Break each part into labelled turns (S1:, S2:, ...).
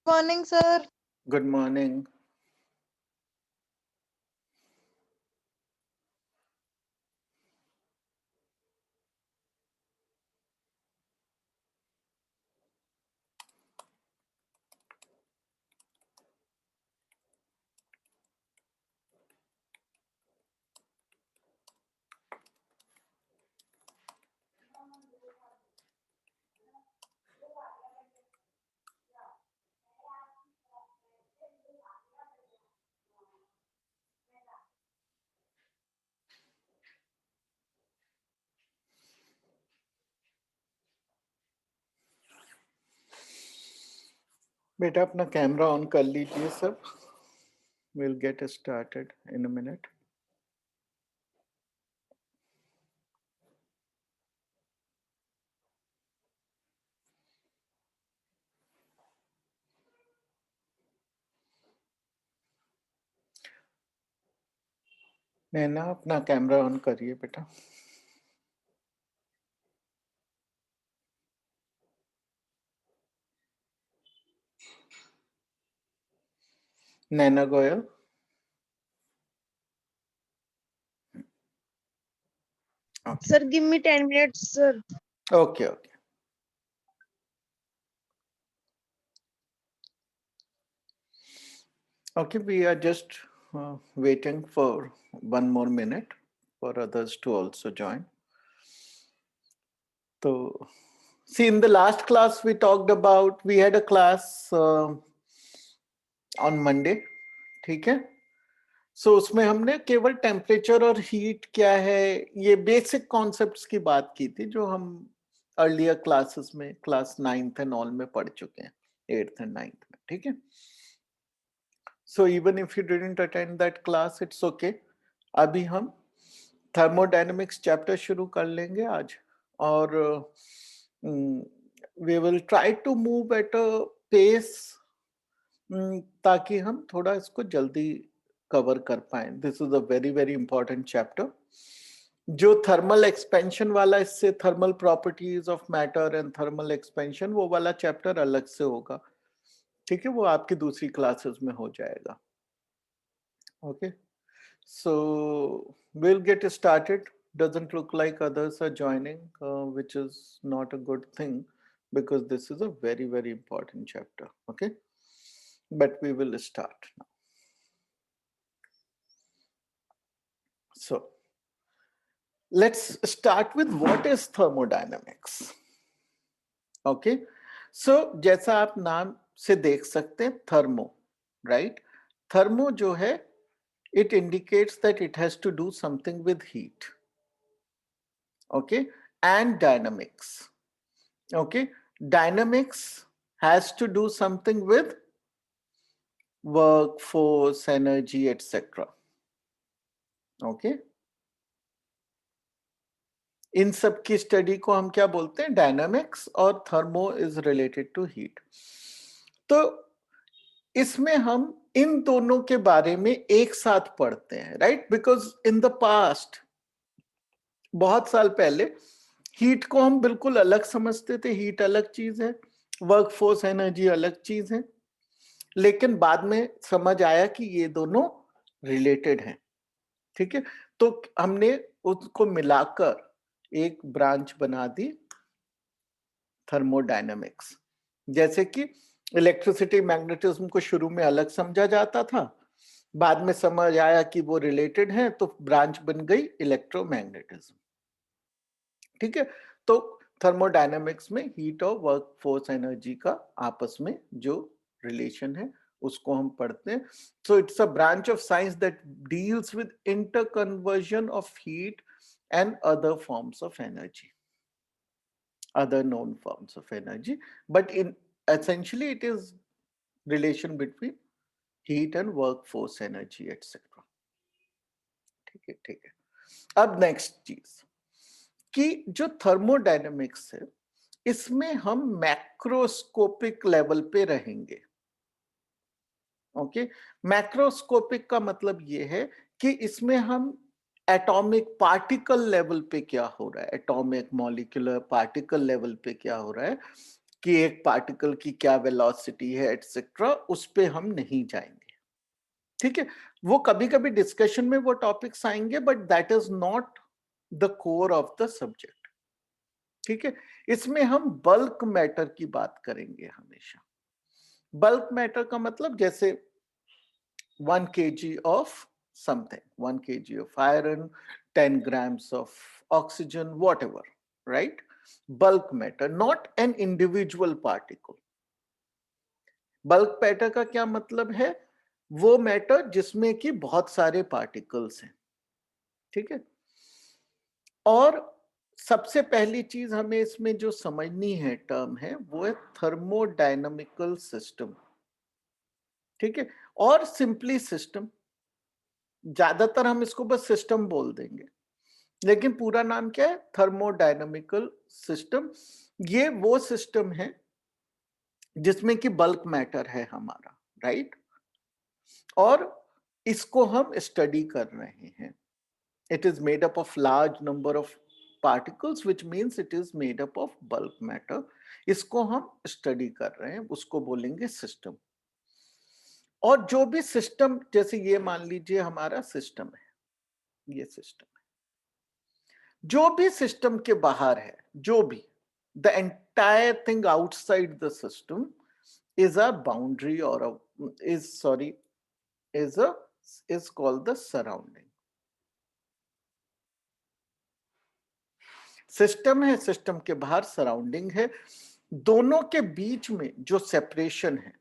S1: Morning, sir.
S2: Good morning. बेटा अपना camera on कर लीजिए सब. We'll get started in a minute. नैना अपना कैमरा ऑन करिए बेटा. नैना Goyal.
S1: Sir, give me 10 minutes, sir.
S2: Okay. Okay, we are just waiting for one more minute for others to also join. So, see, in the last class we talked about, we had a class on Monday. ठीक है. सो उसमें हमने केवल temperature और heat क्या है ये basic concepts की बात की थी जो हम अर्लियर क्लासेस में क्लास 9th एंड ऑल में पढ़ चुके हैं 8th एंड 9th में. ठीक है. So even if you didn't attend that class it's okay. अभी हम थर्मोडायनेमिक्स चैप्टर शुरू कर लेंगे आज और we will try to move at a pace ताकि हम थोड़ा इसको जल्दी कवर कर पाए. This is a very very important chapter. जो थर्मल एक्सपेंशन वाला, इससे thermal properties of matter and thermal expansion, वो वाला चैप्टर अलग से होगा. ठीक है. वो आपकी दूसरी क्लासेस में हो जाएगा. Okay. So we'll get started. Doesn't look like others are joining, which is not a good thing because this is a very very important chapter. Okay, but we will start now. So let's start with what is thermodynamics. Okay, so जैसा आप नाम से देख सकते हैं, thermo, right? Thermo जो है, it indicates that it has to do something with heat. Okay, and dynamics. Okay, dynamics has to do something with work, force, energy, etc. Okay, इन सब की स्टडी को हम क्या बोलते हैं? डायनामिक्स. और thermo is related to heat. तो इसमें हम इन दोनों के बारे में एक साथ पढ़ते हैं, right? Because in the past, बहुत साल पहले, हीट को हम बिल्कुल अलग समझते थे. हीट अलग चीज है, वर्क फोर्स एनर्जी अलग चीज है. लेकिन बाद में समझ आया कि ये दोनों रिलेटेड हैं. ठीक है. तो हमने उसको मिलाकर एक ब्रांच बना दी, थर्मोडायनेमिक्स. जैसे कि इलेक्ट्रिसिटी मैग्नेटिज्म को शुरू में अलग समझा जाता था, बाद में समझ आया कि वो रिलेटेड है, तो ब्रांच बन गई इलेक्ट्रोमैग्नेटिज्म. ठीक है. तो थर्मोडायनेमिक्स में हीट और वर्क फोर्स एनर्जी का आपस में जो रिलेशन है उसको हम पढ़ते हैं. So it's a branch of science that deals with interconversion of heat and other forms of energy, other known forms of energy, but in essentially it is relation between heat and work force energy etc. ठीक है. अब next चीज कि जो thermodynamics है, इसमें हम macroscopic level पे रहेंगे. ओके. मैक्रोस्कोपिक का मतलब ये है कि इसमें हम एटॉमिक पार्टिकल लेवल पे क्या हो रहा है, एटॉमिक मॉलिक्यूलर पार्टिकल लेवल पे क्या हो रहा है, कि एक पार्टिकल की क्या वेलोसिटी है एटसेट्रा, उस पे हम नहीं जाएंगे, ठीक है। वो कभी कभी डिस्कशन में वो टॉपिक्स आएंगे, but that is not the core of the subject, ठीक है। इसमें हम बल्क मैटर की बात करेंगे हमेशा। बल्क मैटर का मतलब जैसे 1 kg of something, 1 kg of iron, 10 grams of oxygen, whatever, right? Bulk matter, not an individual particle. Bulk matter का क्या मतलब है? वो मैटर जिसमें कि बहुत सारे पार्टिकल्स हैं, ठीक है। और सबसे पहली चीज हमें इसमें जो समझनी है टर्म है, वो है थर्मोडायनामिकल सिस्टम, ठीक है। और सिंपली सिस्टम, ज्यादातर हम इसको बस सिस्टम बोल देंगे, लेकिन पूरा नाम क्या है? थर्मोडायनामिकल सिस्टम। ये वो सिस्टम है जिसमें कि बल्क मैटर है हमारा, राइट। और इसको हम स्टडी कर रहे हैं। It is made up of large number of particles, which means it is made up of bulk matter. इसको हम स्टडी कर रहे हैं, उसको बोलेंगे सिस्टम। और जो भी सिस्टम, जैसे ये मान लीजिए हमारा सिस्टम है, ये सिस्टम, जो भी सिस्टम के बाहर है, जो भी, the entire thing outside the system is a boundary और is called the surrounding. System है, सिस्टम के बाहर सराउंडिंग है, दोनों के बीच में जो सेपरेशन है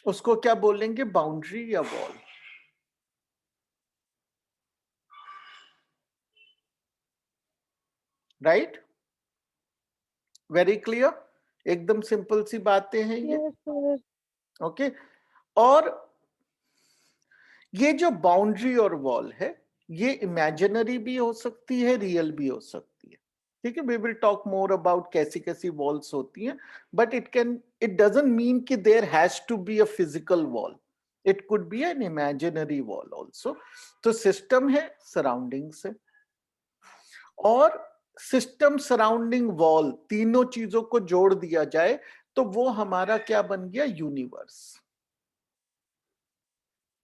S2: उसको क्या बोलेंगे? बाउंड्री या वॉल, राइट। वेरी क्लियर, एकदम सिंपल सी बातें हैं ये,
S1: Yes, sir.
S2: ओके। और ये जो बाउंड्री और वॉल है, ये इमेजिनरी भी हो सकती है, रियल भी हो सकती है, ठीक है। We will talk more about कैसी कैसी वॉल्स होती हैं, बट इट डजंट मीन कि there has to be a physical wall, it could be an imaginary wall also. तो सिस्टम है, सराउंडिंग्स है, और सिस्टम, सराउंडिंग, वॉल, तीनों चीजों को जोड़ दिया जाए तो वो हमारा क्या बन गया? Universe,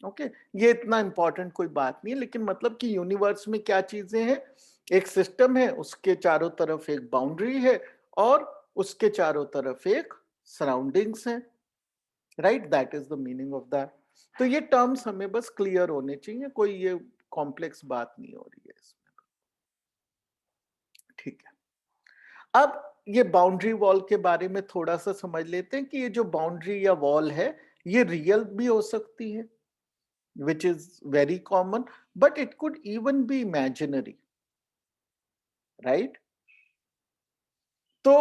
S2: okay. ये इतना इंपॉर्टेंट कोई बात नहीं है, लेकिन मतलब कि यूनिवर्स में क्या चीजें हैं? एक सिस्टम है, उसके चारों तरफ एक बाउंड्री है, और उसके चारों तरफ एक सराउंडिंग्स है, right. That is the meaning of that. तो ये टर्म्स हमें बस क्लियर होने चाहिए, कोई ये कॉम्प्लेक्स बात नहीं हो रही है इसमें, ठीक है। अब ये बाउंड्री वॉल के बारे में थोड़ा सा समझ लेते हैं कि ये जो बाउंड्री या वॉल है, ये रियल भी हो सकती है, which is very common, but it could even be imaginary, right? तो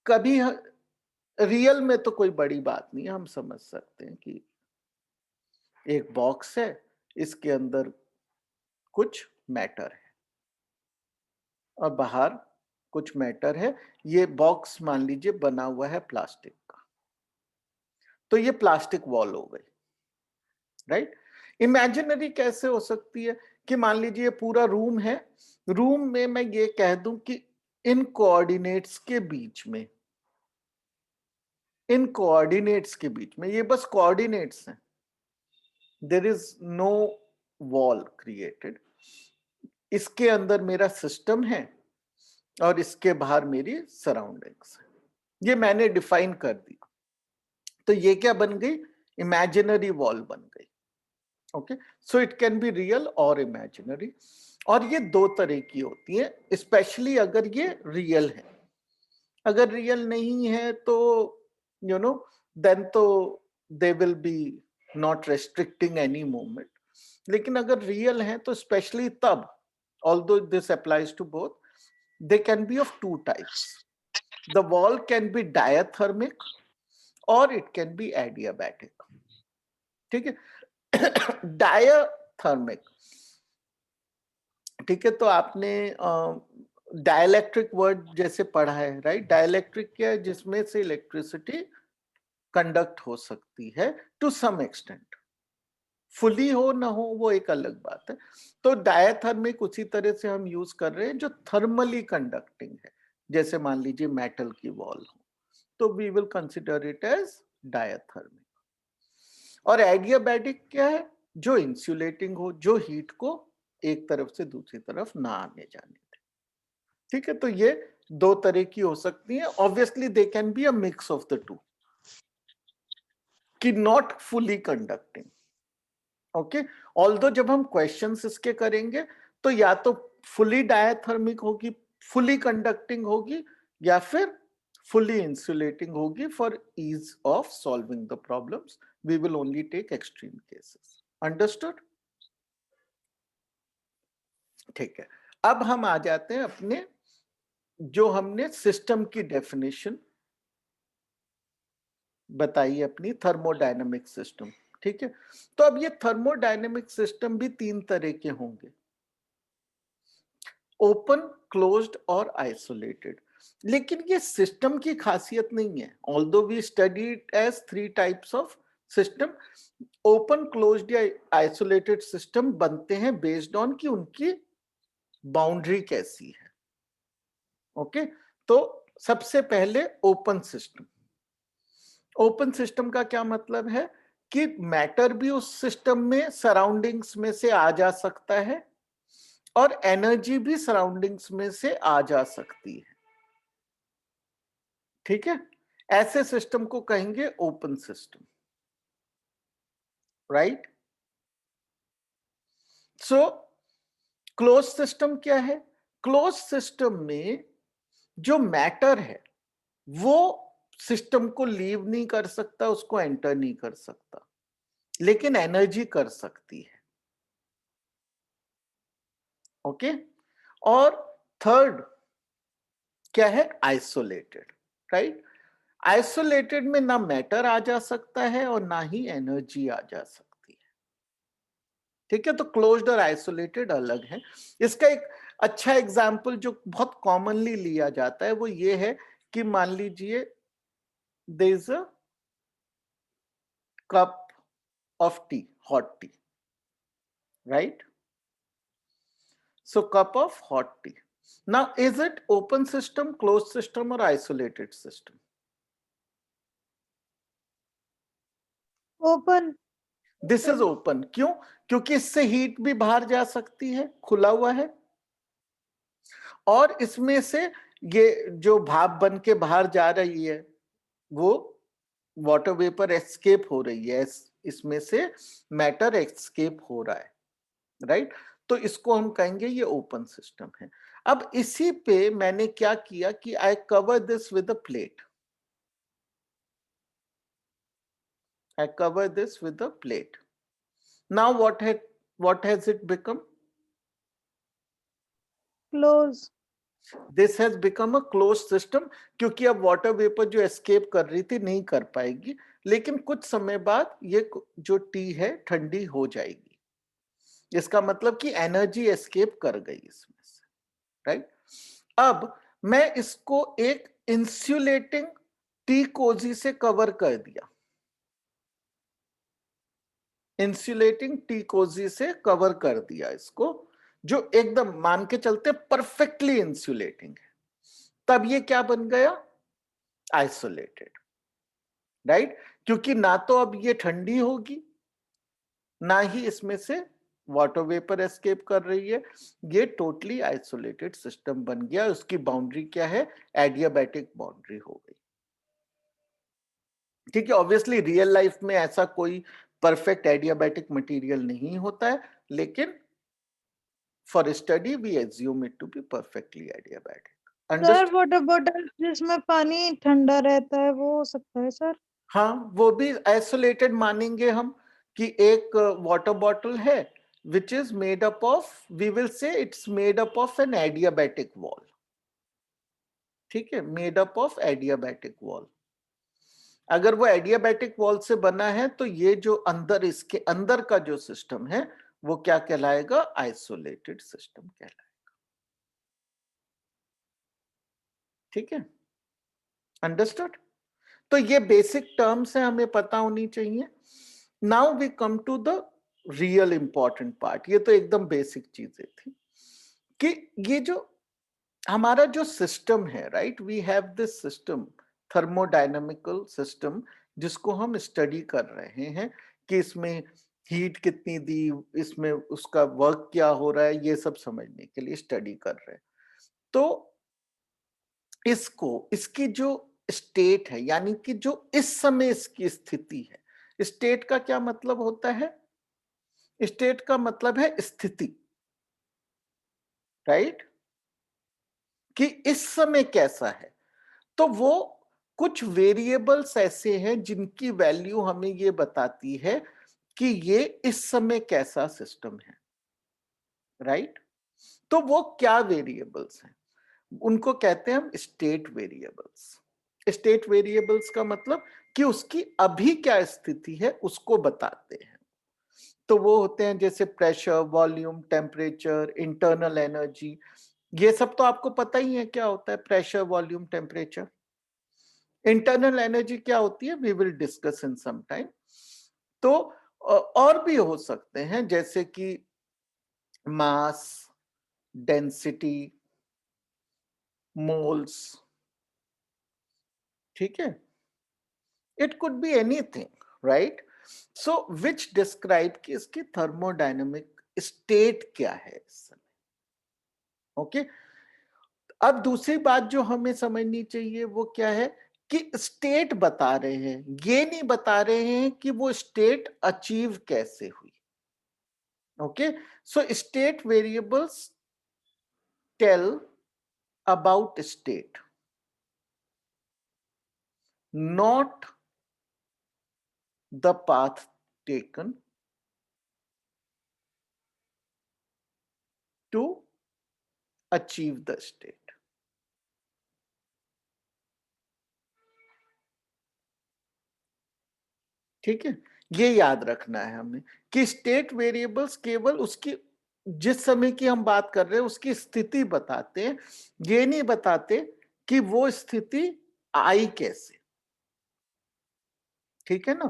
S2: कभी रियल में तो कोई बड़ी बात नहीं है, हम समझ सकते हैं कि एक बॉक्स है, इसके अंदर कुछ मैटर है और बाहर कुछ मैटर है। ये बॉक्स मान लीजिए बना हुआ है प्लास्टिक का, तो ये प्लास्टिक वॉल हो गई, राइट। इमेजिनरी कैसे हो सकती है? कि मान लीजिए पूरा रूम है, रूम में मैं ये कह दूं कि इन कोऑर्डिनेट्स के बीच में, इन कोऑर्डिनेट्स के बीच में, ये बस कोऑर्डिनेट्स हैं, there is no wall created, इसके अंदर मेरा सिस्टम है और इसके बाहर मेरी सराउंडिंग्स है, ये मैंने डिफाइन कर दिया। तो ये क्या बन गई? इमेजिनरी वॉल बन गई, okay. So it can be real और इमेजिनरी, और ये दो तरह की होती है, स्पेशली अगर ये रियल है। अगर रियल नहीं है तो यू नो देन तो they will be not restricting any movement. लेकिन अगर रियल है तो स्पेशली तब, although this applies to both, they can be of two types. The wall can be diathermic और इट कैन बी एडियाबैटिक, ठीक है। Diathermic, ठीक है। तो आपने डाइलेक्ट्रिक वर्ड जैसे पढ़ा है, राइट। डाइलेक्ट्रिक क्या है? जिसमें से इलेक्ट्रिसिटी कंडक्ट हो सकती है टू सम एक्सटेंट, फुली हो ना हो वो एक अलग बात है। तो डायथर्मिक उसी तरह से हम यूज कर रहे हैं जो थर्मली कंडक्टिंग है, जैसे मान लीजिए मेटल की वॉल हो, तो we will consider it as diathermic. और एडियाबैटिक क्या है? जो इंसुलेटिंग हो, जो हीट को एक तरफ से दूसरी तरफ ना आने जाने दे। ठीक है, तो ये दो तरह की हो सकती है। Obviously they can be a mix of the two, कि not fully conducting. Okay, although जब हम क्वेश्चंस इसके करेंगे तो या तो फुली डायथर्मिक होगी, फुली कंडक्टिंग होगी, या फिर fully insulating होगी। for ease of solving the problems we will only take extreme cases. Understood? ठीक है, अब हम आ जाते हैं अपने जो हमने सिस्टम की डेफिनेशन बताई अपनी, थर्मोडायनेमिक सिस्टम। ठीक है, तो अब ये थर्मोडायनेमिक सिस्टम भी तीन तरह के होंगे, ओपन, क्लोज्ड और आइसोलेटेड। लेकिन ये सिस्टम की खासियत नहीं है। Although we studied as three types of system, open, closed या आइसोलेटेड सिस्टम बनते हैं बेस्ड ऑन कि उनकी बाउंड्री कैसी है। ओके, तो सबसे पहले ओपन सिस्टम। ओपन सिस्टम का क्या मतलब है कि मैटर भी उस सिस्टम में सराउंडिंग्स में से आ जा सकता है और एनर्जी भी सराउंडिंग्स में से आ जा सकती है। ठीक है, ऐसे सिस्टम को कहेंगे open system, right. So close system क्या है? क्लोज सिस्टम में जो मैटर है वो सिस्टम को लीव नहीं कर सकता, उसको एंटर नहीं कर सकता, लेकिन एनर्जी कर सकती है। ओके, और थर्ड क्या है? Isolated, right. आइसोलेटेड में ना मैटर आ जा सकता है और ना ही एनर्जी आ जा सकती है। ठीक है, तो क्लोज्ड और आइसोलेटेड अलग है। इसका एक अच्छा एग्जाम्पल जो बहुत कॉमनली लिया जाता है वो ये है कि मान लीजिए there is a cup of tea, hot tea, right? So cup of hot tea. Now, is it open system, closed system or isolated system?
S1: Open.
S2: This is open. क्यों? क्योंकि इससे हीट भी बाहर जा सकती है, खुला हुआ है, और इसमें से ये जो भाप बन के बाहर जा रही है वो वाटर वेपर एस्केप हो रही है, इसमें से मैटर एस्केप हो रहा है, राइट। तो इसको हम कहेंगे ये ओपन सिस्टम है। अब इसी पे मैंने क्या किया कि I cover this with a plate, I cover this with a plate. Now what has it become?
S1: Close.
S2: This has become a closed system, क्योंकि अब वाटर वेपर जो एस्केप कर रही थी नहीं कर पाएगी, लेकिन कुछ समय बाद ये जो टी है ठंडी हो जाएगी। इसका मतलब कि एनर्जी एस्केप कर गई इसमें से, राइट। अब मैं इसको एक इंसुलेटिंग टी कोजी से कवर कर दिया, इंसुलेटिंग टी कोजी से कवर कर दिया इसको, जो एकदम मान के चलते परफेक्टली इंसुलेटिंग है। तब ये क्या बन गया? Isolated, right. क्योंकि ना तो अब ये ठंडी होगी ना ही इसमें से वाटर वेपर एस्केप कर रही है, ये टोटली आइसोलेटेड सिस्टम बन गया। उसकी बाउंड्री क्या है? एडियाबैटिक बाउंड्री हो गई। ठीक है, ऑब्वियसली रियल लाइफ में ऐसा कोई परफेक्ट एडियाबैटिक मटेरियल नहीं होता है, लेकिन for study we assume it to be perfectly adiabatic.
S1: Sir water bottle जिसमें पानी ठंडा रहता है वो हो सकता है सर?
S2: हाँ, वो भी आइसोलेटेड मानेंगे हम कि एक वाटर बॉटल है which is made up of, we will say it's made up of an adiabatic wall. ठीक है, made up of adiabatic wall। अगर वो एडियाबैटिक वॉल से बना है तो ये जो अंदर, इसके अंदर का जो सिस्टम है वो क्या कहलाएगा? आइसोलेटेड सिस्टम कहलाएगा। ठीक है, अंडरस्टूड। तो ये बेसिक टर्म्स है, हमें पता होनी चाहिए। Now we come to the real important part. ये तो एकदम बेसिक चीजें थी कि ये जो हमारा जो सिस्टम है, right, we have this system thermodynamical system जिसको हम स्टडी कर रहे हैं कि इसमें हीट कितनी दी, इसमें उसका वर्क क्या हो रहा है, ये सब समझने के लिए स्टडी कर रहे हैं। तो इसकी जो स्टेट है, यानी कि जो इस समय इसकी स्थिति है, स्टेट का क्या मतलब होता है? स्टेट का मतलब है स्थिति, राइट? कि इस समय कैसा है। तो वो कुछ वेरिएबल्स ऐसे हैं जिनकी वैल्यू हमें ये बताती है कि ये इस समय कैसा सिस्टम है, राइट? तो वो क्या वेरिएबल्स हैं? उनको कहते हैं हम स्टेट वेरिएबल्स। स्टेट वेरिएबल्स का मतलब कि उसकी अभी क्या स्थिति है उसको बताते हैं। तो वो होते हैं जैसे pressure, volume, temperature, internal energy. ये सब तो आपको पता ही है क्या होता है pressure, volume, temperature. Internal energy क्या होती है we will discuss in some time. तो और भी हो सकते हैं जैसे कि मास, डेंसिटी, मोल्स, ठीक है? It could be anything, right? So which describe कि इसकी थर्मोडायनेमिक स्टेट क्या है इस समय। ओके, अब दूसरी बात जो हमें समझनी चाहिए वो क्या है कि स्टेट बता रहे हैं, ये नहीं बता रहे हैं कि वो स्टेट अचीव कैसे हुई। Okay, so state variables tell about state, not the path taken to achieve the state. ठीक है, ये याद रखना है हमें कि स्टेट वेरिएबल्स केवल उसकी जिस समय की हम बात कर रहे हैं उसकी स्थिति बताते हैं, ये नहीं बताते कि वो स्थिति आई कैसे। ठीक है ना?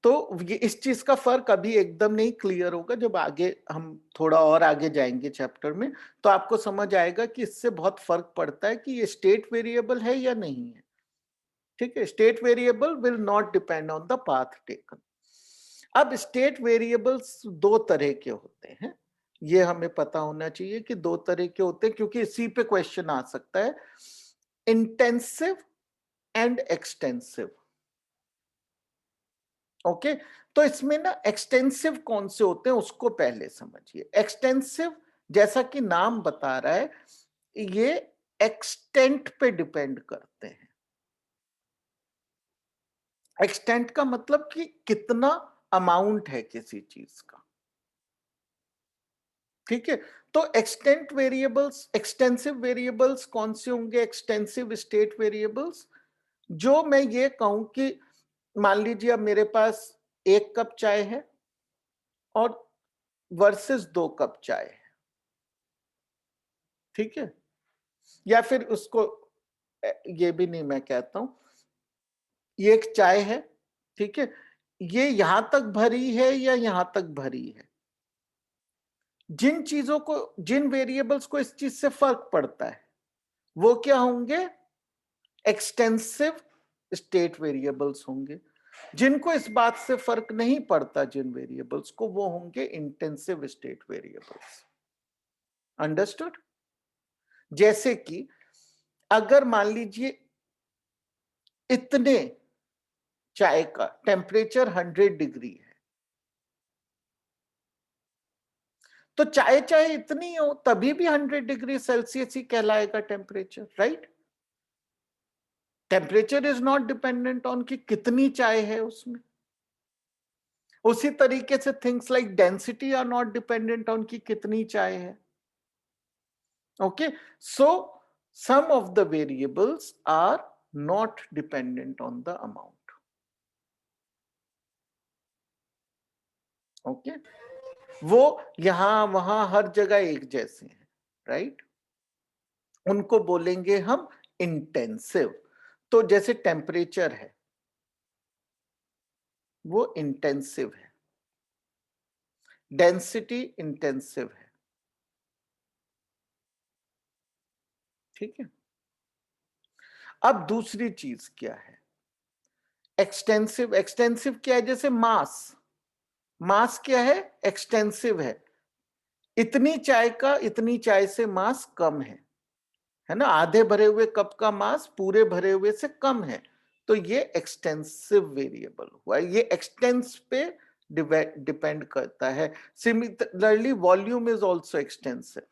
S2: तो ये इस चीज का फर्क अभी एकदम नहीं क्लियर होगा, जब आगे हम थोड़ा और आगे जाएंगे चैप्टर में तो आपको समझ आएगा कि इससे बहुत फर्क पड़ता है कि ये स्टेट वेरिएबल है या नहीं है। ठीक है, state variable will not depend on the path taken. अब स्टेट वेरिएबल्स दो तरह के होते हैं, ये हमें पता होना चाहिए कि दो तरह के होते हैं क्योंकि इसी पे क्वेश्चन आ सकता है, इंटेंसिव एंड एक्सटेंसिव। ओके, तो इसमें ना एक्सटेंसिव कौन से होते हैं उसको पहले समझिए। एक्सटेंसिव जैसा कि नाम बता रहा है, ये एक्सटेंट पे डिपेंड करते हैं। एक्सटेंट का मतलब कि कितना अमाउंट है किसी चीज का। ठीक है, तो एक्सटेंट वेरिएबल्स, एक्सटेंसिव वेरिएबल्स कौन से होंगे? एक्सटेंसिव स्टेट वेरिएबल्स जो मैं ये कहूं कि मान लीजिए अब मेरे पास 1 कप चाय है और वर्सेस 2 कप चाय है। ठीक है, या फिर उसको ये भी नहीं मैं कहता हूं, ये एक चाय है, ठीक है, ये यहां तक भरी है या यहां तक भरी है। जिन चीजों को, जिन वेरिएबल्स को इस चीज से फर्क पड़ता है वो क्या होंगे? एक्सटेंसिव स्टेट वेरिएबल्स होंगे। जिनको इस बात से फर्क नहीं पड़ता जिन वेरिएबल्स को, वो होंगे इंटेंसिव स्टेट वेरिएबल्स। अंडरस्टूड? जैसे कि अगर मान लीजिए इतने चाय का टेम्परेचर 100 डिग्री है, तो चाहे चाहे इतनी हो तभी भी 100 डिग्री सेल्सियस ही कहलाएगा temperature, right? Temperature is not dependent on कि कितनी चाय है उसमें। उसी तरीके से things like density are not dependent on कि कितनी चाय है। Okay, so some of the variables are not dependent on the amount. Okay, वो यहां वहां हर जगह एक जैसे हैं, राइट? उनको बोलेंगे हम इंटेंसिव। तो जैसे टेम्परेचर है वो इंटेंसिव है, डेंसिटी इंटेंसिव है। ठीक है, अब दूसरी चीज क्या है, एक्सटेंसिव। एक्सटेंसिव क्या है, जैसे मास, मास क्या है, एक्सटेंसिव है। इतनी चाय का, इतनी चाय से मास कम है ना, आधे भरे हुए कप का मास पूरे भरे हुए से कम है, तो ये एक्सटेंसिव वेरिएबल हुआ। ये एक्सटेंस पे डिपेंड करता है। Similarly volume is also extensive,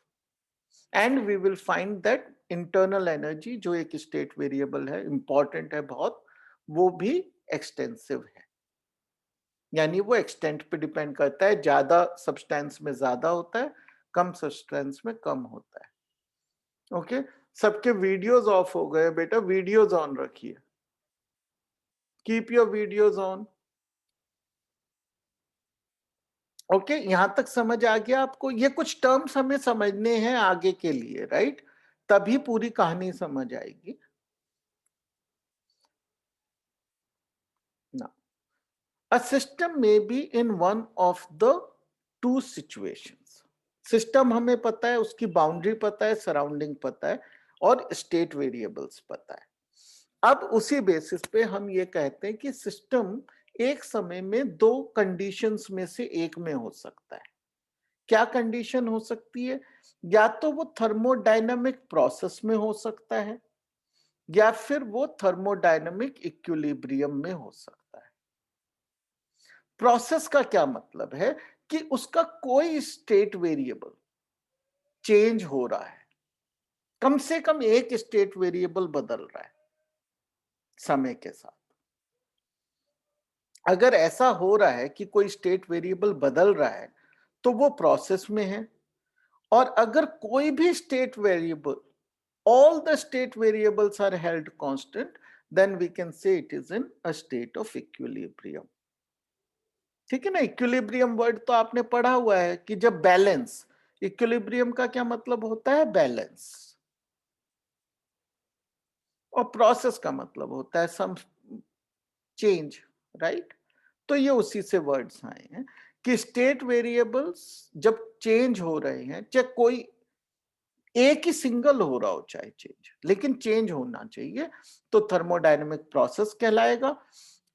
S2: and we will find that internal energy जो एक स्टेट वेरिएबल है, इंपॉर्टेंट है बहुत, वो भी एक्सटेंसिव है। यानी वो एक्सटेंट पे डिपेंड करता है, ज्यादा सब्सटेंस में ज्यादा होता है, कम सब्सटेंस में कम होता है। ओके, सबके वीडियोस ऑफ हो गए बेटा, वीडियोस ऑन रखिए, keep your videos on. Okay, यहां तक समझ आ गया आपको? ये कुछ टर्म्स हमें समझने हैं आगे के लिए, राइट? तभी पूरी कहानी समझ आएगी ना। A system may be in one of the two situations. System हमें पता है, उसकी बाउंड्री पता है, सराउंडिंग पता है, और स्टेट वेरिएबल्स पता है। अब उसी बेसिस पे हम ये कहते हैं कि सिस्टम एक समय में दो कंडीशंस में से एक में हो सकता है। क्या कंडीशन हो सकती है? या तो वो थर्मोडायनामिक प्रोसेस में हो सकता है, या फिर वो थर्मोडायनामिक इक्विलिब्रियम में हो सकता है। प्रोसेस का क्या मतलब है कि उसका कोई स्टेट वेरिएबल चेंज हो रहा है, कम से कम एक स्टेट वेरिएबल बदल रहा है समय के साथ। अगर ऐसा हो रहा है कि कोई स्टेट वेरिएबल बदल रहा है तो वो प्रोसेस में है। और अगर कोई भी state variable, all the state variables are held constant, then we can say it is in a state of equilibrium। ठीक है ना? इक्विलिब्रियम वर्ड तो आपने पढ़ा हुआ है कि जब बैलेंस, इक्विलिब्रियम का क्या मतलब होता है? बैलेंस। और प्रोसेस का मतलब होता है सम चेंज, राइट? तो ये उसी से वर्ड्स आए हैं कि स्टेट वेरिएबल्स जब चेंज हो रहे हैं, चाहे कोई एक ही सिंगल हो रहा हो चाहे चेंज, लेकिन चेंज होना चाहिए, तो थर्मोडायनेमिक प्रोसेस कहलाएगा।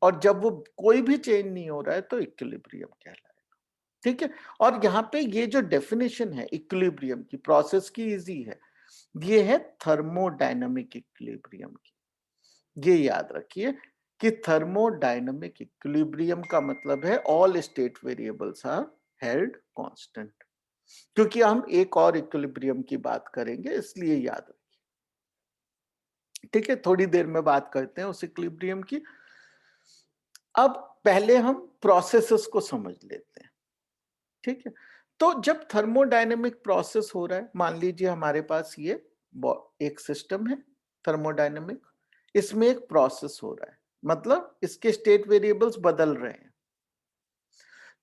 S2: और जब वो कोई भी चेंज नहीं हो रहा है तो इक्विलिब्रियम कहलाएगा। ठीक है? और यहाँ पे ये जो डेफिनेशन है इक्विलिब्रियम की, प्रोसेस की इजी है, ये है थर्मोडायनामिक इक्विलिब्रियम की। ये याद रखिए कि थर्मोडायनामिक इक्विलिब्रियम का मतलब है all state variables are held constant. क्योंकि हम एक और इक्विलिब्रियम की बात करेंगे, इसलिए याद रखिए। ठीक है, थोड़ी देर में बात करते हैं उस इक्विलिब्रियम की। अब पहले हम प्रोसेसेस को समझ लेते हैं। ठीक है, तो जब थर्मोडायनेमिक प्रोसेस हो रहा है, मान लीजिए हमारे पास ये एक सिस्टम है थर्मोडायनेमिक, इसमें एक प्रोसेस हो रहा है, मतलब इसके स्टेट वेरिएबल्स बदल रहे हैं।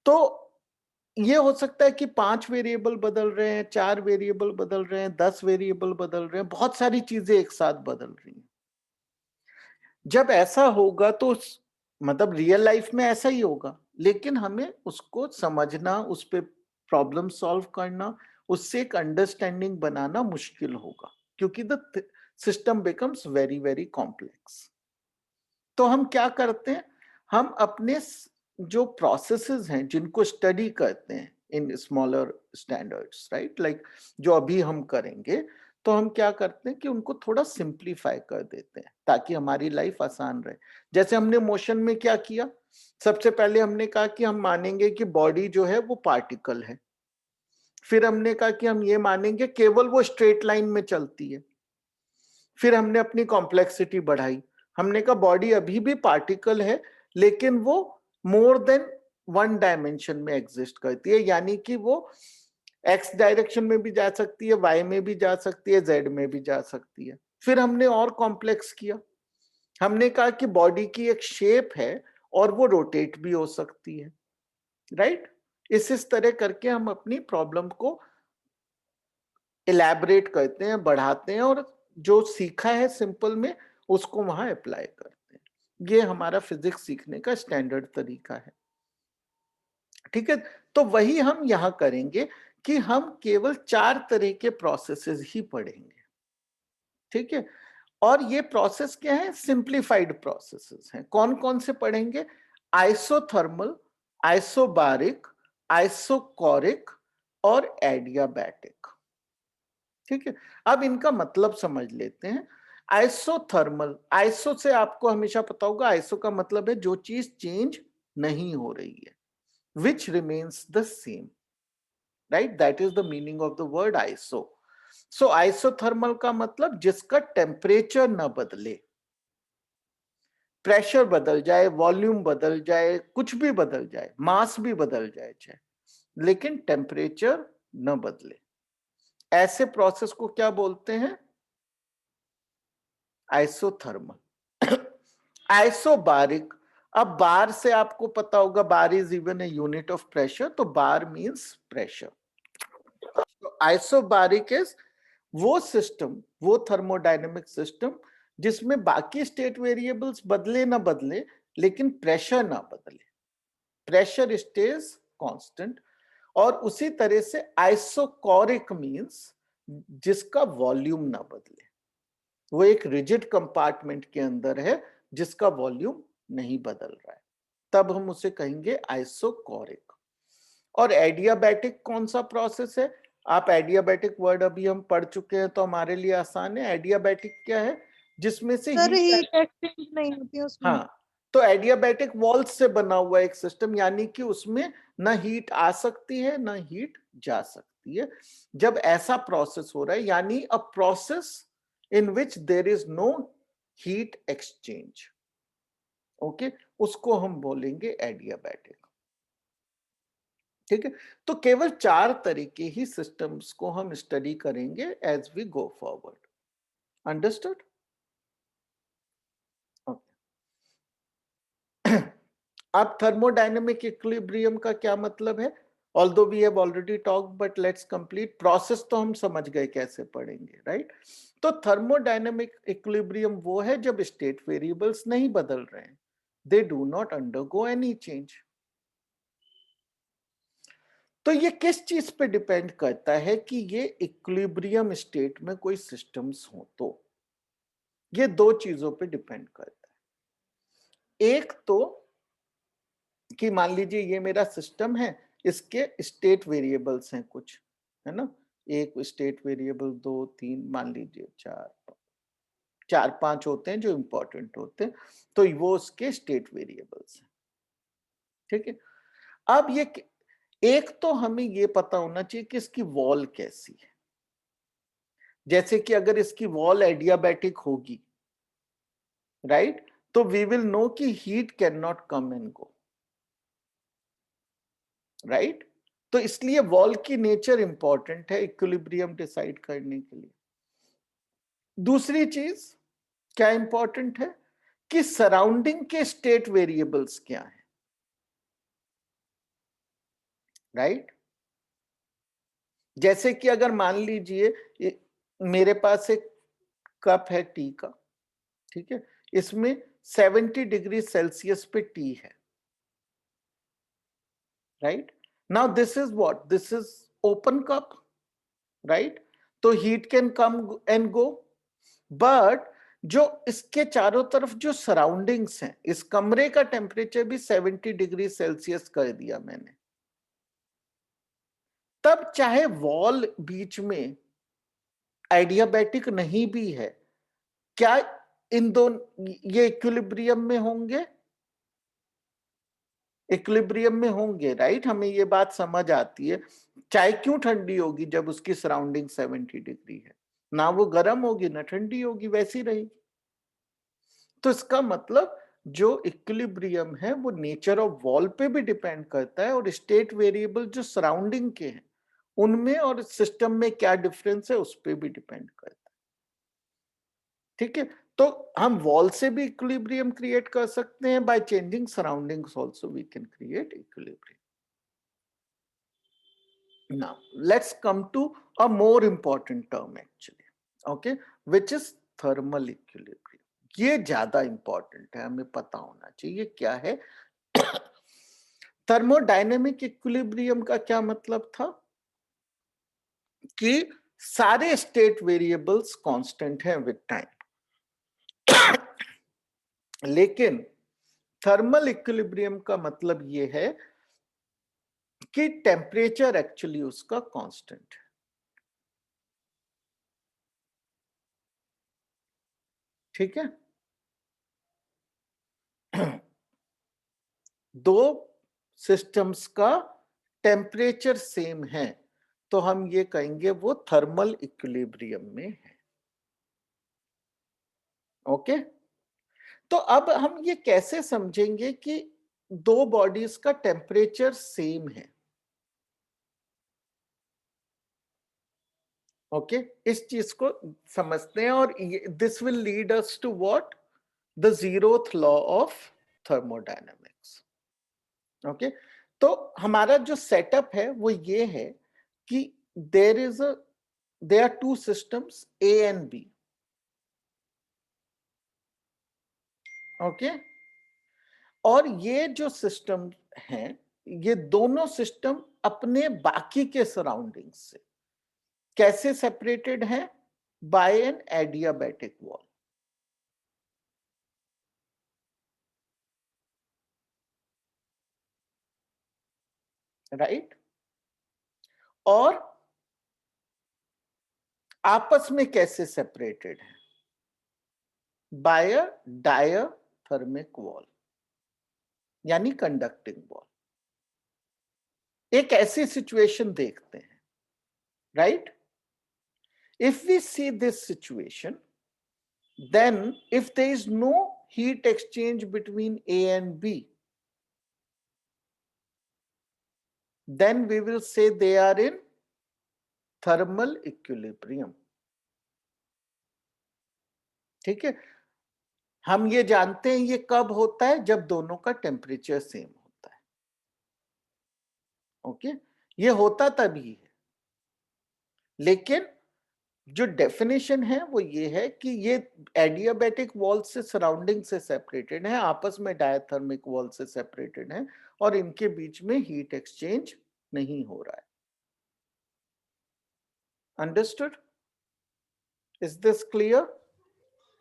S2: तो ये हो सकता है कि 5 वेरिएबल बदल रहे हैं, 4 वेरिएबल बदल रहे हैं, 10 वेरिएबल बदल रहे हैं, बहुत सारी चीजें एक साथ बदल रही हैं। जब ऐसा होगा तो मतलब रियल लाइफ में ऐसा ही होगा, लेकिन हमें उसको समझना, उस पे प्रॉब्लम सॉल्व करना, उससे एक अंडरस्टैंडिंग बनाना मुश्किल होगा, क्योंकि the system becomes very very complex. तो हम क्या करते हैं, हम अपने जो प्रोसेसेस हैं जिनको स्टडी करते हैं in smaller standards, right, like जो अभी हम करेंगे, तो हम क्या करते हैं कि उनको थोड़ा सिंप्लीफाई कर देते हैं ताकि हमारी लाइफ आसान रहे। जैसे हमने मोशन में क्या किया, सबसे पहले हमने कहा कि हम मानेंगे कि बॉडी जो है वो पार्टिकल है। फिर हमने कहा कि हम ये मानेंगे केवल वो स्ट्रेट लाइन में चलती है। फिर हमने अपनी कॉम्प्लेक्सिटी बढ़ाई, हमने कहा बॉडी अभी भी पार्टिकल है, लेकिन वो मोर देन वन डायमेंशन में एग्जिस्ट करती है, यानी कि वो एक्स डायरेक्शन में भी जा सकती है, वाई में भी जा सकती है, जेड में भी जा सकती है। फिर हमने और कॉम्प्लेक्स किया, हमने कहा कि बॉडी की एक शेप है और वो रोटेट भी हो सकती है, राइट? इस तरह करके हम अपनी प्रॉब्लम को इलैबोरेट करते हैं, बढ़ाते हैं, और जो सीखा है सिंपल में उसको वहां अप्लाई करते हैं। ये हमारा फिजिक्स सीखने का स्टैंडर्ड तरीका है। ठीक है, तो वही हम यहां करेंगे कि हम केवल 4 तरह के प्रोसेसेस ही पढ़ेंगे। ठीक है, और ये प्रोसेस क्या है, सिंप्लीफाइड प्रोसेसेस हैं। कौन कौन से पढ़ेंगे, आइसोथर्मल, आइसोबारिक, आइसोकोरिक और एडियाबैटिक। ठीक है, अब इनका मतलब समझ लेते हैं। आइसोथर्मल, आइसो से आपको हमेशा पता होगा, आइसो का मतलब है जो चीज चेंज नहीं हो रही है, which remains the same, right? That is the meaning of the word iso. So isothermal का मतलब जिसका टेम्परेचर न बदले, प्रेशर बदल जाए, वॉल्यूम बदल जाए, कुछ भी बदल जाए, मास भी बदल जाए चाहे, लेकिन टेम्परेचर न बदले, ऐसे प्रोसेस को क्या बोलते हैं, आइसोथर्मल। आइसोबारिक, अब बार से आपको पता होगा, bar is even a unit of pressure, तो बार मींस प्रेशर। तो आइसोबारिक इज वो सिस्टम, वो थर्मोडायनेमिक सिस्टम जिसमें बाकी स्टेट वेरिएबल्स बदले ना बदले, लेकिन प्रेशर ना बदले, प्रेशर स्टेज कांस्टेंट। और उसी तरह से आइसोकोरिक मींस जिसका वॉल्यूम ना बदले, वो एक रिजिड कंपार्टमेंट के अंदर है जिसका वॉल्यूम नहीं बदल रहा है, तब हम उसे कहेंगे आइसोकोरिक। और एडियाबैटिक कौन सा प्रोसेस है, आप एडियाबैटिक वर्ड अभी हम पढ़ चुके हैं तो हमारे लिए आसान है। एडियाबैटिक क्या है, जिसमें से
S1: सर
S2: हीट,
S1: हीट एक्सचेंज नहीं होती उसमें।
S2: हाँ, तो एडियाबैटिक वॉल्स से बना हुआ एक सिस्टम, यानी कि उसमें ना हीट आ सकती है ना हीट जा सकती है। जब ऐसा प्रोसेस हो रहा है, यानी a process in which there is no heat exchange, okay, उसको हम बोलेंगे एडियाबैटिक। ठीक है, तो केवल 4 तरीके ही सिस्टम्स को हम स्टडी करेंगे as we go forward. Understood? अब थर्मोडायनेमिक इक्विलिब्रियम का क्या मतलब है, although we have already talk, but let's complete process, तो हम समझ गए कैसे पढ़ेंगे, राइट? तो थर्मोडायनेमिक इक्विलिब्रियम वो है जब स्टेट वेरिएबल्स नहीं बदल रहे हैं, they do not undergo any change. तो ये किस चीज पे डिपेंड करता है कि ये इक्विलिब्रियम स्टेट में कोई सिस्टम्स हो, तो ये 2 चीजों पे डिपेंड करता है। एक तो कि मान लीजिए ये मेरा सिस्टम है, इसके स्टेट वेरिएबल्स हैं कुछ, है ना, एक स्टेट वेरिएबल, 2 3, मान लीजिए 4 5 होते हैं जो इंपॉर्टेंट होते हैं, तो वो उसके स्टेट वेरिएबल्स हैं। ठीक है, अब ये एक तो हमें ये पता होना चाहिए कि इसकी वॉल कैसी है, जैसे कि अगर इसकी वॉल एडियाबैटिक होगी, राइट, तो वी विल नो कि heat can not come and go, right. तो इसलिए वॉल की नेचर इंपॉर्टेंट है इक्विलिब्रियम डिसाइड करने के लिए। दूसरी चीज क्या इंपॉर्टेंट है कि सराउंडिंग के स्टेट वेरिएबल्स क्या है, राइट। जैसे कि अगर मान लीजिए मेरे पास एक कप है टी का, ठीक है, इसमें 70 डिग्री सेल्सियस पे टी है, right. Now this is what, this is open cup, right, तो heat can come and go, but जो इसके चारों तरफ जो सराउंडिंग्स हैं, इस कमरे का टेम्परेचर भी 70 डिग्री सेल्सियस कर दिया मैंने, तब चाहे वॉल बीच में एडियाबैटिक नहीं भी है, क्या इन दोनों ये इक्विलिब्रियम में होंगे, इक्विलिब्रियम में होंगे, राइट। हमें ये बात समझ आती है, चाय क्यों ठंडी होगी जब उसकी सराउंडिंग 70 डिग्री है, ना वो गर्म होगी ना ठंडी होगी, वैसी रहेगी। तो इसका मतलब जो इक्विलिब्रियम है वो नेचर ऑफ वॉल पे भी डिपेंड करता है, और स्टेट वेरिएबल जो सराउंडिंग के हैं उनमें और सिस्टम में क्या डिफरेंस है उस पर भी डिपेंड करता है। ठीक है, तो हम वॉल से भी इक्विलिब्रियम क्रिएट कर सकते हैं, by changing surroundings also we can create equilibrium. Now let's come to a more important term actually, okay, which is thermal equilibrium. ये ज्यादा इंपॉर्टेंट है, हमें पता होना चाहिए क्या है। थर्मोडायनेमिक इक्विलिब्रियम का क्या मतलब था कि सारे स्टेट वेरिएबल्स कांस्टेंट हैं विद टाइम, लेकिन थर्मल इक्विलिब्रियम का मतलब ये है कि टेम्परेचर एक्चुअली उसका कांस्टेंट है। ठीक है, दो सिस्टम्स का टेम्परेचर सेम है तो हम ये कहेंगे वो थर्मल इक्विलिब्रियम में है। ओके, तो अब हम ये कैसे समझेंगे कि दो बॉडीज का टेम्परेचर सेम है? ओके, इस चीज को समझते हैं और this will lead us to what? The zeroth law of thermodynamics. Okay, तो हमारा जो सेटअप है वो ये है कि there are two systems A and B. Okay, और ये जो सिस्टम हैं, ये दोनों सिस्टम अपने बाकी के सराउंडिंग से कैसे सेपरेटेड हैं? By an adiabatic wall. Right, और आपस में कैसे सेपरेटेड है? बाय अ डायथर्मिक वॉल, यानी कंडक्टिंग वॉल। एक ऐसी सिचुएशन देखते हैं, right? If we see this situation, then if there is no heat exchange between A and B, then we will say they are in thermal equilibrium. ठीक है, हम ये जानते हैं ये कब होता है? जब दोनों का टेम्परेचर सेम होता है। ओके, ये होता तभी है, लेकिन जो डेफिनेशन है वो ये है कि ये एडियाबैटिक वॉल से सराउंडिंग से सेपरेटेड है, आपस में डायथर्मिक वॉल से सेपरेटेड है और इनके बीच में हीट एक्सचेंज नहीं हो रहा है। Understood? Is this clear?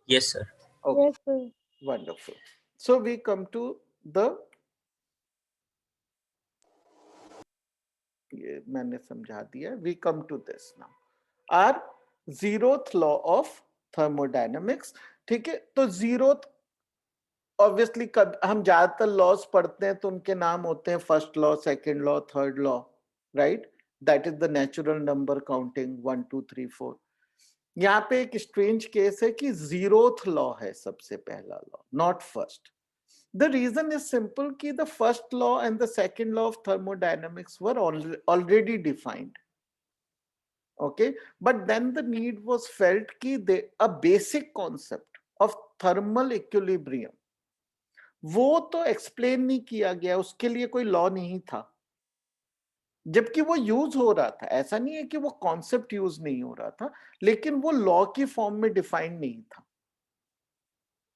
S3: Yes, sir.
S2: Okay,
S1: Yes, sir.
S2: wonderful. So we come to the, ये मैंने समझा दिया, we come to this now. Our zeroth law of thermodynamics. ठीक है, तो zeroth ऑब्वियसली हम ज्यादातर लॉज पढ़ते हैं तो उनके नाम होते हैं first law, second law, third law, right? That is the natural number counting 1 2 3 4। यहाँ पे एक स्ट्रेंज केस है कि जीरोथ लॉ है सबसे पहला law, not first. The reason is simple कि the first law and the second law of thermodynamics were already defined. okay, but then the need was felt कि a basic concept of thermal equilibrium वो तो explain नहीं किया गया, उसके लिए कोई लॉ नहीं था, जबकि वो यूज हो रहा था। ऐसा नहीं है कि वो कॉन्सेप्ट यूज नहीं हो रहा था, लेकिन वो लॉ की फॉर्म में डिफाइंड नहीं था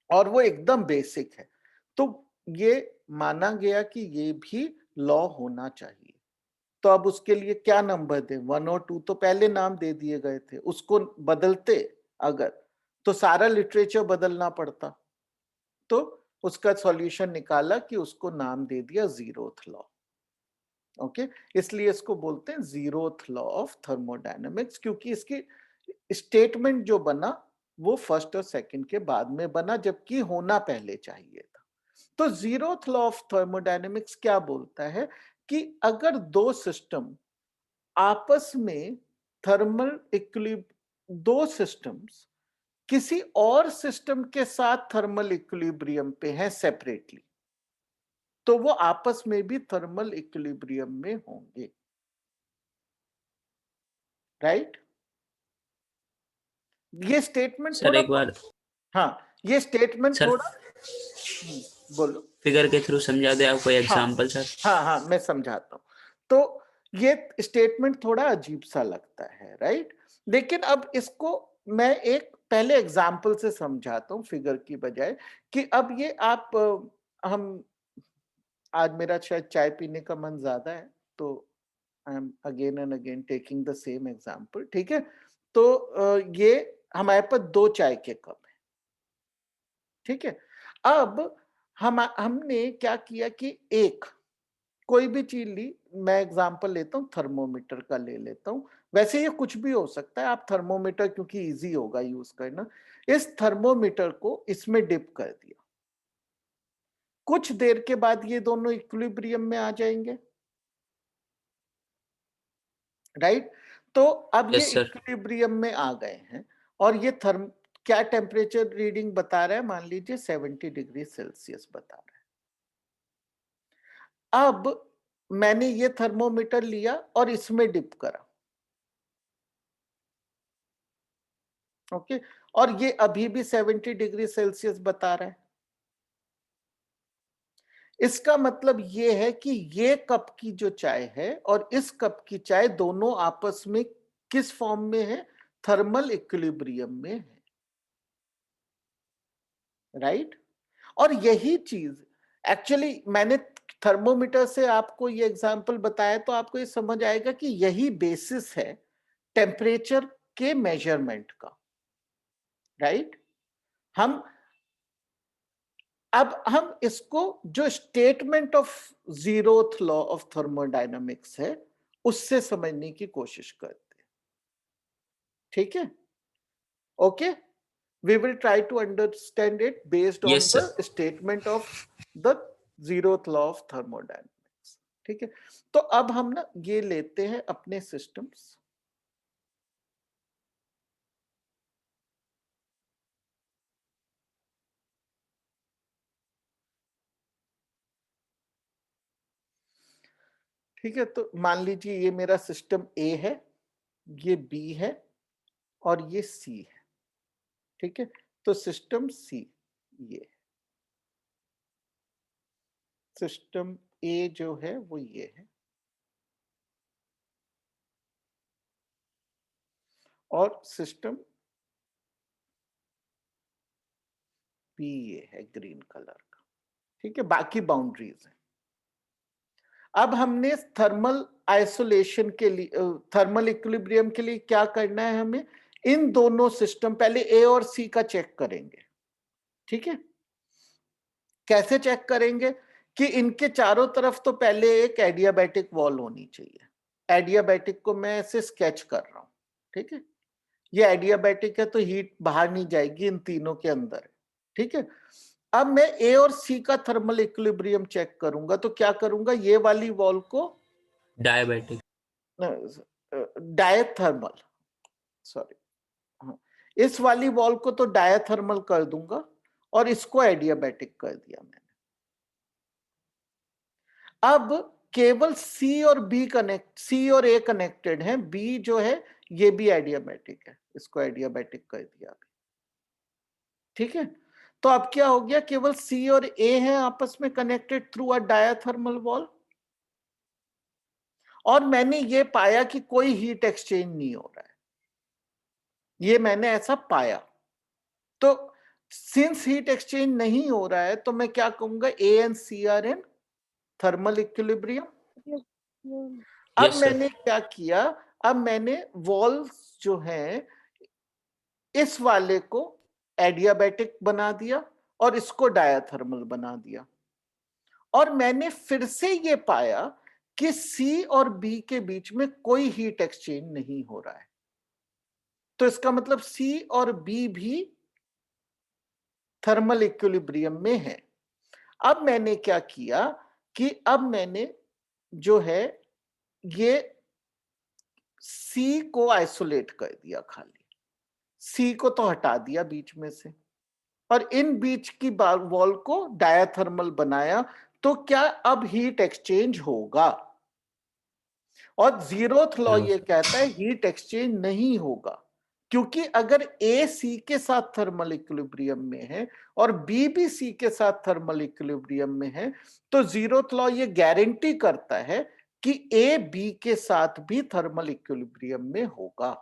S2: और वो एकदम बेसिक है। तो ये माना गया कि ये भी लॉ होना चाहिए। तो अब उसके लिए क्या नंबर दें? 1 और 2 तो पहले नाम दे दिए गए थे, उसको बदलते अगर तो सारा लिटरेचर बदलना पड़ता। तो उसका सॉल्यूशन निकाला कि उसको नाम दे दिया जीरोथ लॉ। ओके, इसलिए इसको बोलते हैं जीरोथ लॉ ऑफ थर्मोडायनेमिक्स, क्योंकि इसकी स्टेटमेंट जो बना वो फर्स्ट और सेकंड के बाद में बना, जबकि होना पहले चाहिए था। तो जीरोथ लॉ ऑफ थर्मोडायनेमिक्स क्या बोलता है कि अगर दो सिस्टम आपस में थर्मल दो सिस्टम्स किसी और सिस्टम के साथ थर्मल इक्विलिब्रियम पे हैं सेपरेटली, तो वो आपस में भी थर्मल इक्विलिब्रियम में होंगे। राइट, ये स्टेटमेंट
S3: सर
S2: थोड़ा,
S3: एक बार
S2: हाँ ये स्टेटमेंट
S3: सर
S2: थोड़ा, बोलो।
S3: फिगर के थ्रू समझा दे आप, कोई एग्जांपल सर?
S2: हाँ हाँ मैं समझाता हूँ। तो ये स्टेटमेंट थोड़ा अजीब सा लगता है, राइट? लेकिन अब इसको मैं एक पहले एग्जाम्पल से समझाता हूँ फिगर की बजाय, कि अब ये आप हम आज मेरा शायद चाय पीने का मन ज्यादा है, तो I am again and again taking the same example. ठीक है, तो ये हमारे पास दो चाय के कप है। ठीक है, अब हमने क्या किया कि एक कोई भी चीज ली, मैं एग्जांपल लेता हूँ, थर्मोमीटर का ले लेता हूँ, वैसे ये कुछ भी हो सकता है, आप थर्मोमीटर क्योंकि इजी होगा यूज करना, इस थर्मोमीटर को इसमें डिप कर दिया, कुछ देर के बाद ये दोनों इक्विलिब्रियम में आ जाएंगे, राइट? तो अब ये
S3: यस सर।
S2: इक्विलिब्रियम में आ गए हैं और ये क्या टेम्परेचर रीडिंग बता रहा है, मान लीजिए 70 डिग्री सेल्सियस बता रहा है। अब मैंने ये थर्मोमीटर लिया और इसमें डिप करा, ओके, और ये अभी भी 70 डिग्री सेल्सियस बता रहा है। इसका मतलब ये है कि ये कप की जो चाय है और इस कप की चाय दोनों आपस में किस फॉर्म में है, थर्मल इक्विलिब्रियम में है, राइट? और यही चीज एक्चुअली मैंने थर्मोमीटर से आपको ये एग्जांपल बताया तो आपको ये समझ आएगा कि यही बेसिस है टेम्परेचर के मेजरमेंट का, राइट? अब हम इसको जो statement of zeroth law of thermodynamics है उससे समझने की कोशिश करते हैं, ठीक है? Okay, we will try to understand it based on
S3: Yes,
S2: the
S3: sir.
S2: statement of the zeroth law of thermodynamics, ठीक है? तो अब हम ना ये लेते हैं अपने सिस्टम्स, ठीक है? तो मान लीजिए ये मेरा सिस्टम ए है, ये बी है और ये सी है, ठीक है? तो सिस्टम सी ये है, सिस्टम ए जो है वो ये है और सिस्टम बी ये है ग्रीन कलर का, ठीक है? बाकी बाउंड्रीज है। अब हमने थर्मल आइसोलेशन के लिए, थर्मल इक्विलिब्रियम के लिए क्या करना है, हमें इन दोनों सिस्टम पहले ए और सी का चेक करेंगे, ठीक है? कैसे चेक करेंगे कि इनके चारों तरफ तो पहले एक एडियाबैटिक वॉल होनी चाहिए। एडियाबैटिक को मैं ऐसे स्केच कर रहा हूं, ठीक है? ये एडियाबैटिक है तो हीट बाहर नहीं जाएगी, इन तीनों के अंदर है, ठीक है? अब मैं ए और सी का थर्मल इक्विलिब्रियम चेक करूंगा तो क्या करूंगा, ये वाली वॉल को
S3: डायबिटिक।
S2: डायथर्मल, सॉरी, हाँ, इस वाली वॉल को तो डायथर्मल कर दूंगा और इसको एडियाबैटिक कर दिया मैंने। अब केवल सी और बी कनेक्ट, सी और ए कनेक्टेड है, बी जो है ये भी एडियाबैटिक है, इसको एडियाबैटिक कर दिया अभी, ठीक है? तो अब क्या हो गया, केवल सी और ए है आपस में कनेक्टेड थ्रू अ डायथर्मल वॉल और मैंने ये पाया कि कोई हीट एक्सचेंज नहीं हो रहा है, ये मैंने ऐसा पाया। तो सिंस हीट एक्सचेंज नहीं हो रहा है तो मैं क्या कहूंगा, A and C are in thermal equilibrium. अब
S3: Yes, sir.
S2: मैंने क्या किया, अब मैंने वॉल्स जो हैं इस वाले को एडियाबैटिक बना दिया और इसको डायाथर्मल बना दिया और मैंने फिर से ये पाया कि सी और बी के बीच में कोई हीट एक्सचेंज नहीं हो रहा है, तो इसका मतलब सी और बी भी थर्मल इक्विलिब्रियम में है। अब मैंने क्या किया कि अब मैंने जो है ये सी को आइसोलेट कर दिया, खाली सी को तो हटा दिया बीच में से और इन बीच की वॉल को डायाथर्मल बनाया, तो क्या अब हीट एक्सचेंज होगा? और जीरोथ लॉ
S3: No,
S2: ये
S3: sir.
S2: कहता है हीट एक्सचेंज नहीं होगा, क्योंकि अगर ए सी के साथ थर्मल इक्विलिब्रियम में है और बी भी सी के साथ थर्मल इक्विलिब्रियम में है तो जीरोथ लॉ ये गारंटी करता है कि ए बी के साथ भी थर्मल इक्विलिब्रियम में होगा,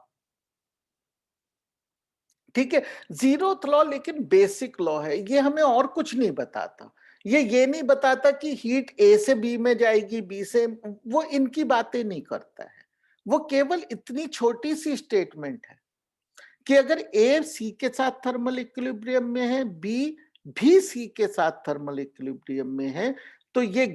S2: ठीक है? जीरोथ लॉ लेकिन बेसिक लॉ है, ये हमें और कुछ नहीं बताता, ये नहीं बताता कि हीट ए से बी में जाएगी, बी से, वो इनकी बातें नहीं करता है, वो केवल इतनी छोटी सी स्टेटमेंट है कि अगर ए सी के साथ थर्मल इक्विलिब्रियम में है, बी भी सी के साथ थर्मल इक्विलिब्रियम में है तो ये